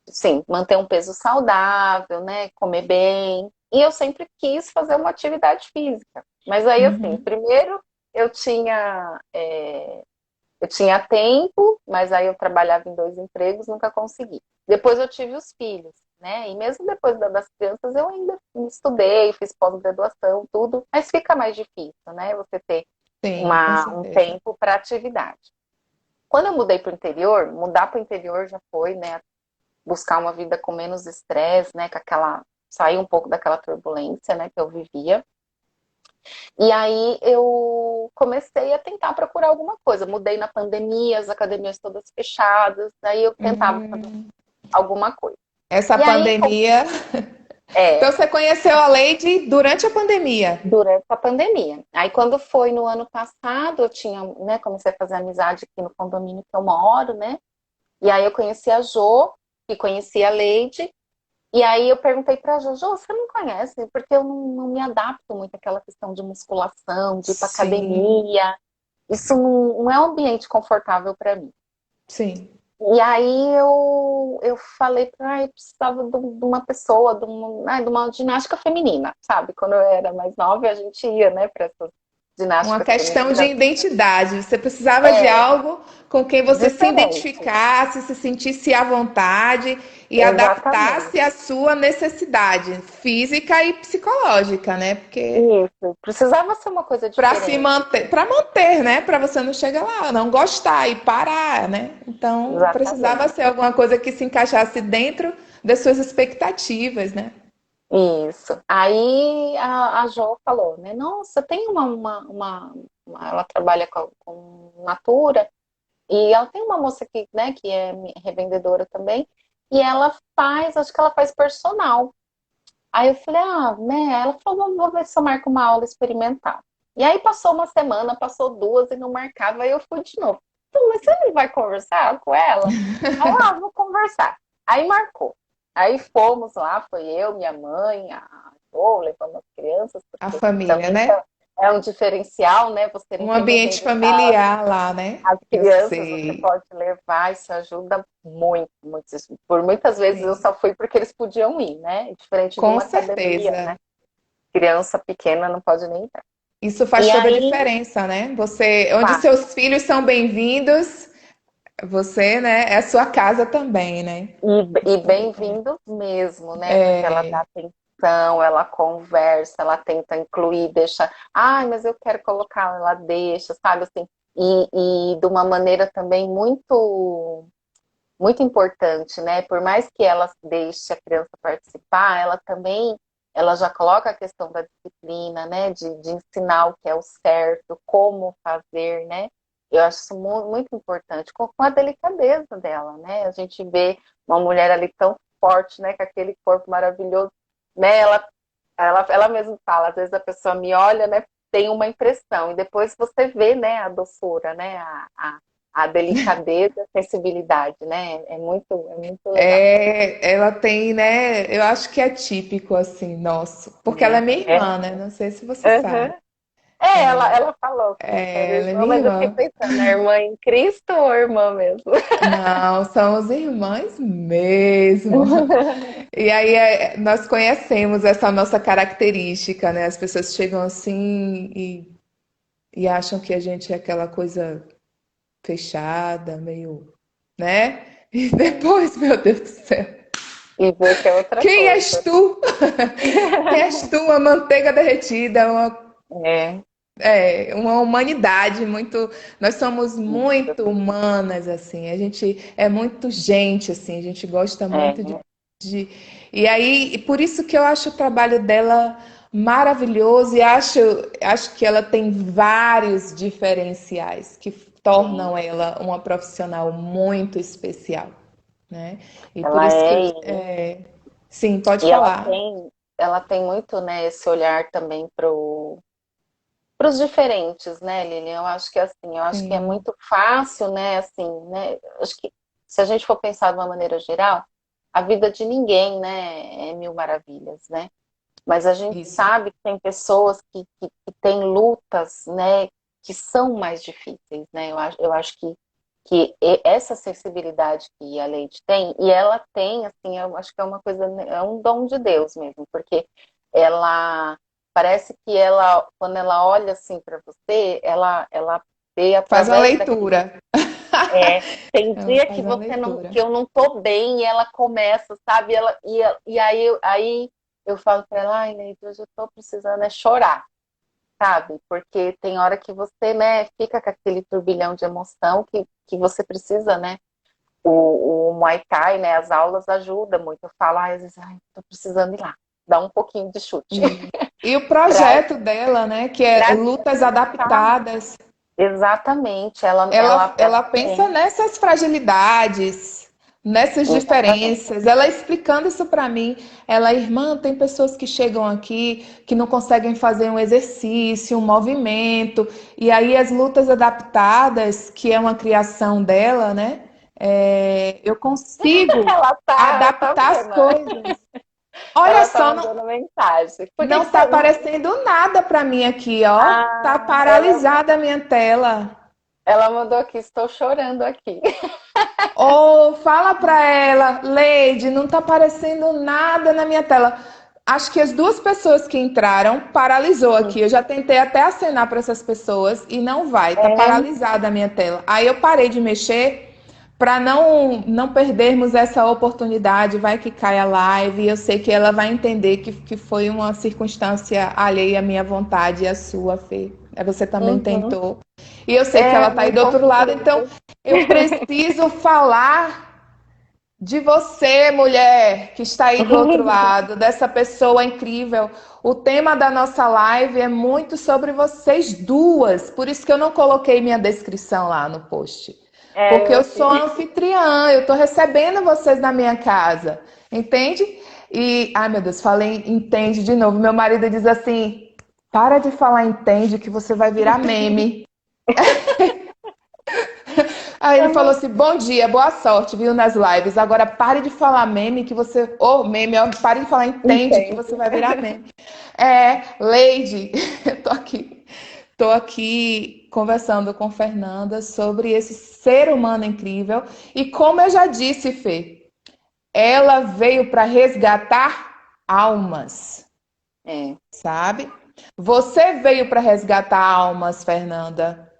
sim, manter um peso saudável, né, comer bem, e eu sempre quis fazer uma atividade física. Mas aí, assim, uhum, primeiro eu tinha tempo, mas aí eu trabalhava em 2 empregos, nunca consegui. Depois eu tive os filhos, né? E mesmo depois das crianças, eu ainda estudei, fiz pós-graduação, tudo, mas fica mais difícil, né? Você ter sim, com um certeza. tempo para atividade. Quando eu mudei para o interior, mudar para o interior já foi, né? Buscar uma vida com menos estresse, né? Sair um pouco daquela turbulência, né? Que eu vivia. E aí eu comecei a tentar procurar alguma coisa. Mudei na pandemia, as academias todas fechadas, aí eu tentava fazer Hum, alguma coisa. essa E aí, pandemia. Então é, você conheceu a Lady durante a pandemia. durante a pandemia. Aí quando foi no ano passado, eu tinha, né, comecei a fazer amizade aqui no condomínio que eu moro, né? E aí eu conheci a Jo, que conhecia a Leide. E aí eu perguntei pra Jo, Jo, você não conhece? Porque eu não me adapto muito àquela questão de musculação, de ir pra Sim, academia. Isso não é um ambiente confortável para mim. sim. E aí eu falei para eu precisava de uma pessoa, de uma ginástica feminina, sabe? Quando eu era mais nova, a gente ia, né, para essas. Uma ginástica questão de feminina identidade. Você precisava de é algo com quem você se diferente. identificasse, se sentisse à vontade e adaptasse Exatamente. à sua necessidade física e psicológica, né? Porque Isso. Precisava ser uma coisa para se diferente. manter, para manter, né? Para você não chegar lá, não gostar e parar, né? Então, precisava Exatamente. ser alguma coisa que se encaixasse dentro das suas expectativas, né? Isso. Aí a Jo falou, né? Nossa, tem ela trabalha com Natura e ela tem uma moça que, né, que é revendedora também e ela faz, acho que ela faz personal. Aí eu falei, ah, né? Ela falou, vou ver se eu marco uma aula experimental. E aí passou uma semana, passou duas e não marcava, aí eu fui de novo. Então, mas você não vai conversar com ela? Aí, ah, vou conversar. Aí marcou. Aí fomos lá, foi eu, minha mãe, a Jo, levamos as crianças, A porque família, também né? é um diferencial, né? Você não Um tem ninguém ambiente de casa. familiar lá, né? As Eu crianças você sei. pode levar, isso ajuda muito, muito. Por muitas vezes eu Sim. só fui porque eles podiam ir, né? Diferente de Com uma academia, certeza. né? Criança pequena não pode nem entrar. Isso faz E toda a aí, diferença, né? Você, onde pá, seus filhos são bem-vindos, você, né, é a sua casa também, né? e Então, bem-vindo mesmo, né? Porque ela dá é, atenção, ela conversa, ela tenta incluir, deixa, ai, mas eu quero colocar, ela deixa, sabe assim, e de uma maneira também muito, muito importante, né? Por mais que ela deixe a criança participar, ela também, ela já coloca a questão da disciplina, né? De ensinar o que é o certo, como fazer, né? Eu acho isso muito importante, com a delicadeza dela, né? A gente vê uma mulher ali tão forte, né? Com aquele corpo maravilhoso, né? Ela mesma fala, às vezes a pessoa me olha, né? Tem uma impressão, e depois você vê, né? A doçura, né? A delicadeza, a sensibilidade, né? É muito legal. ela tem, né? Eu acho que é típico assim, nosso, porque ela é minha É. irmã, né? Não sei se você Uhum. sabe. É, ela falou que era Ela é irmã, minha mas eu fiquei irmã. pensando, é irmã em Cristo ou irmã mesmo? Não, somos irmãs mesmo. E aí nós conhecemos essa nossa característica, né? As pessoas chegam assim e acham que a gente é aquela coisa fechada, meio, né? E É. depois, meu Deus do céu, E ver que é outra quem és coisa. tu? Quem és tu? Uma manteiga derretida, É, uma humanidade muito. Nós somos isso. muito humanas, assim. A gente é muito gente, assim. A gente gosta muito É, de. E aí, e por isso que eu acho o trabalho dela maravilhoso e acho que ela tem vários diferenciais que sim. tornam ela uma profissional muito especial, né? E por Ela isso que, é, sim, pode e falar. ela tem muito, né, esse olhar também para os diferentes, né, Lilian? Eu acho que assim, eu acho que é Sim, muito fácil, né, assim, né? Acho que se a gente for pensar de uma maneira geral, a vida de ninguém, né, é mil maravilhas, né? Mas a gente isso. sabe que tem pessoas que têm lutas, né, que são mais difíceis, né? Eu acho que essa sensibilidade que a Leite tem, e ela tem, assim, eu acho que é uma coisa, é um dom de Deus mesmo, porque ela parece que ela, quando ela olha assim para você, ela vê Faz uma através daquilo. leitura. É, tem Ela dia que faz uma você não, leitura. que eu não tô bem e ela começa, sabe? E aí eu falo para ela, ai, Neide, hoje eu tô precisando é chorar, sabe? Porque tem hora que você, né, fica com aquele turbilhão de emoção que você precisa, né? O Muay Thai, né, as aulas ajudam muito. Eu falo, ai, às vezes, ai, tô precisando ir lá, dar um pouquinho de chute. E o pra, projeto dela, né, que é pra lutas descansar. adaptadas, Exatamente, ela ela pensa tem. nessas fragilidades, nessas Exatamente. diferenças. Ela explicando isso para mim, ela, irmã, tem pessoas que chegam aqui que não conseguem fazer um exercício, um movimento, e aí as lutas adaptadas, que é uma criação dela, né? Eu consigo Ela tá adaptar as vendo. coisas. Olha Ela tá só, não, mandando mensagem. Por que não que está você não. aparecendo nada para mim aqui, ó. Tá Ah, paralisada a minha tela. ela mandou aqui, estou chorando aqui. Ou fala para ela, Leide, não tá aparecendo nada na minha tela. Acho que as duas pessoas que entraram paralisou aqui. Eu já tentei até acenar para essas pessoas e não vai. Tá É, paralisada a minha tela. Aí eu parei de mexer para não perdermos essa oportunidade. Vai que cai a live. E eu sei que ela vai entender que foi uma circunstância alheia à minha vontade e à sua, Fê. Você também uhum. tentou. E eu sei que ela tá aí Não do outro lado. Então consigo. eu preciso falar de você, mulher, que está aí do outro lado, dessa pessoa incrível. O tema da nossa live é muito sobre vocês duas. Por isso que eu não coloquei minha descrição lá no post. É, Porque eu eu sou vi. anfitriã, eu estou recebendo vocês na minha casa. Entende? E, ai meu Deus, falei entende de novo. Meu marido diz assim: para de falar entende, que você vai virar meme. Aí ele falou assim: bom dia, boa sorte, viu, nas lives. Agora pare de falar meme que você. Ô, meme, ó, pare de falar entende que Entende. você vai virar meme. É, Lady, eu tô aqui conversando com Fernanda sobre esse ser humano incrível. E como eu já disse, Fê, ela veio para resgatar almas, É. sabe? Você veio para resgatar almas, Fernanda.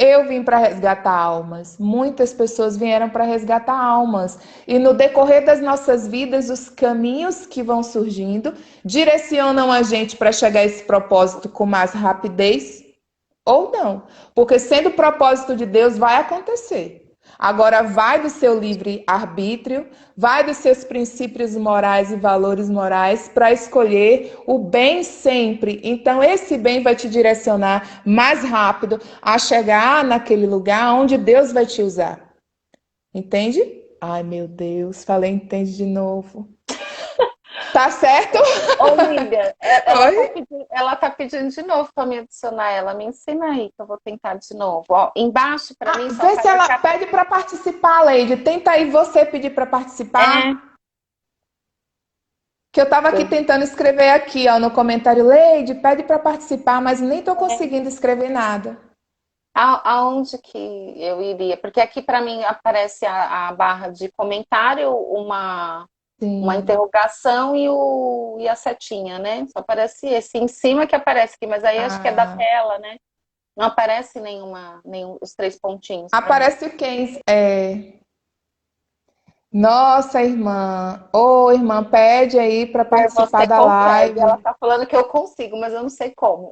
Eu vim para resgatar almas. Muitas pessoas vieram para resgatar almas. E no decorrer das nossas vidas, os caminhos que vão surgindo direcionam a gente para chegar a esse propósito com mais rapidez ou não. Porque sendo o propósito de Deus, vai acontecer. Agora, vai do seu livre arbítrio, vai dos seus princípios morais e valores morais para escolher o bem sempre. Então, esse bem vai te direcionar mais rápido a chegar naquele lugar onde Deus vai te usar. Entende? Ai, meu Deus, falei entende de novo. Tá certo? Ô, Lívia, Oi? ela tá pedindo de novo para me adicionar ela. Me ensina aí que eu vou tentar de novo. Ó, embaixo para Ah, mim só vê se faz ela a pede para participar, Leide. Tenta aí você pedir para é, participar. Que eu estava aqui eu- tentando escrever aqui, ó, no comentário, Leide, pede para participar, mas nem estou conseguindo escrever nada. aonde que eu iria? Porque aqui para mim aparece a barra de comentário, uma Sim. interrogação e a setinha, né? Só aparece esse em cima que aparece aqui, mas aí acho que é da Ah, tela, né? Não aparece nenhum os três pontinhos para mim. aparece quem? Nossa, irmã. Ô, irmã, pede aí para É, participar você da consegue. Ela live. tá falando que eu consigo, mas eu não sei como.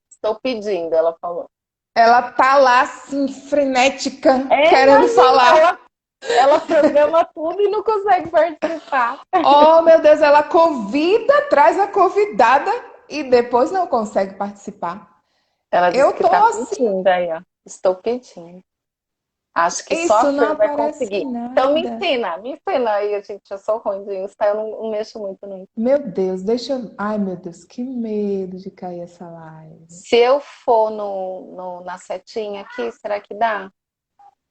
Estou pedindo, ela falou. Ela tá lá, assim, frenética, É, querendo imagina, falar. ela programa tudo e não consegue participar. Oh, meu Deus, ela convida, traz a convidada e depois não consegue participar. Ela disse Eu que tô tá assim, pedindo aí, ó. Estou pedindo. Acho que só a isso não Fer vai aparece conseguir. Então nada. me ensina aí, gente. Eu sou ruim de Insta, eu não mexo muito no Insta. Meu Deus, deixa eu. Ai, meu Deus, que medo de cair essa live. Se eu for na setinha aqui, será que dá?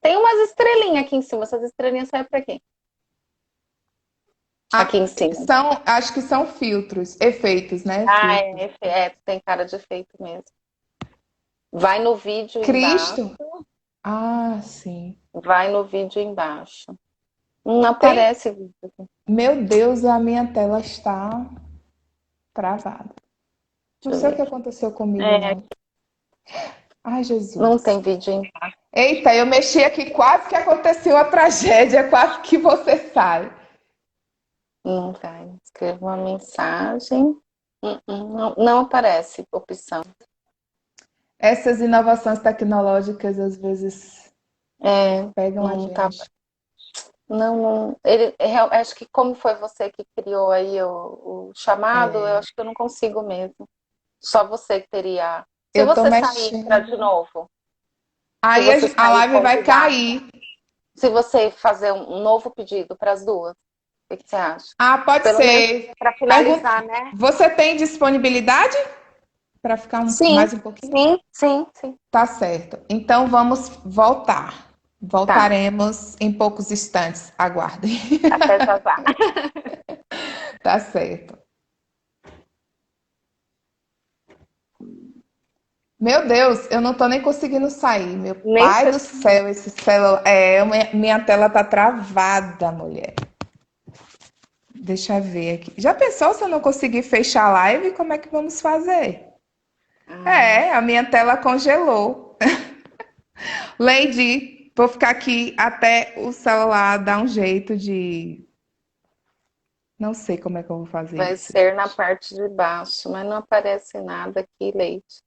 Tem umas estrelinhas aqui em cima. Essas estrelinhas saem pra quê? Aqui em cima. Acho que são filtros, efeitos, né? Ah, Filtros. tem cara de efeito mesmo. Vai no vídeo embaixo. Cristo? Ah, sim. Vai no vídeo embaixo. Não Tem. aparece vídeo aqui. Meu Deus, a minha tela está travada. Não Deixa eu sei o ver. que aconteceu comigo, É, não. Ai, não Jesus. tem vídeo embaixo. Eita, eu mexi aqui, quase que aconteceu a tragédia, quase que você sai. Não vai. Escreva uma mensagem. Não aparece opção. Essas inovações tecnológicas às vezes É, pegam a não tá. gente. Acho que como foi você que criou aí o chamado, eu É, acho que eu não consigo mesmo. Só você que teria. Se eu tô você sair para mexendo. de novo, se Aí você a sair e live vai convidar, cair. se você fazer um novo pedido para as duas, o que você acha? Ah, pode Pelo menos ser. para Pergunta, finalizar, né? você tem disponibilidade para ficar Sim, mais um pouquinho? sim. Tá certo. Então vamos voltar. Tá, Voltaremos em poucos instantes. Aguardem. até já já. Tá certo. Meu Deus, eu não tô nem conseguindo sair. Meu Nem pai sei. do céu, esse celular. Minha tela tá travada, mulher. Deixa eu ver aqui. Já pensou se eu não conseguir fechar a live? Como é que vamos fazer? Ah, É, a minha tela congelou. Lady, vou ficar aqui até o celular dar um jeito de. Não sei como é que eu vou fazer vai isso. ser na parte de baixo, mas não aparece nada aqui, Leite.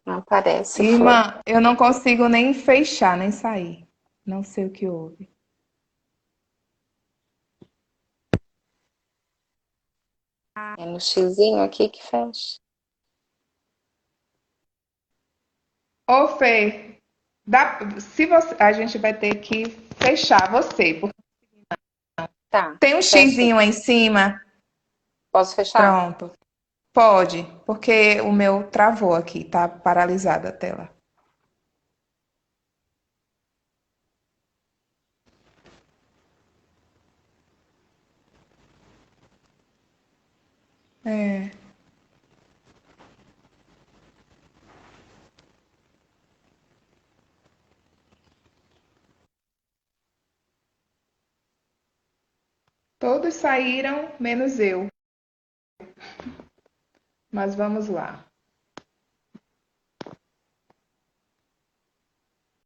Não aparece flor. Irmã, eu não consigo nem fechar, nem sair. Não sei o que houve. É no xizinho aqui que fecha. Ô, Fê, se você, a gente vai ter que fechar você. Tá, Tem um fecha. xizinho aí em cima. Posso fechar? Pronto. Pode, porque o meu travou aqui, tá paralisada a tela. É, todos saíram, menos eu. Mas vamos lá.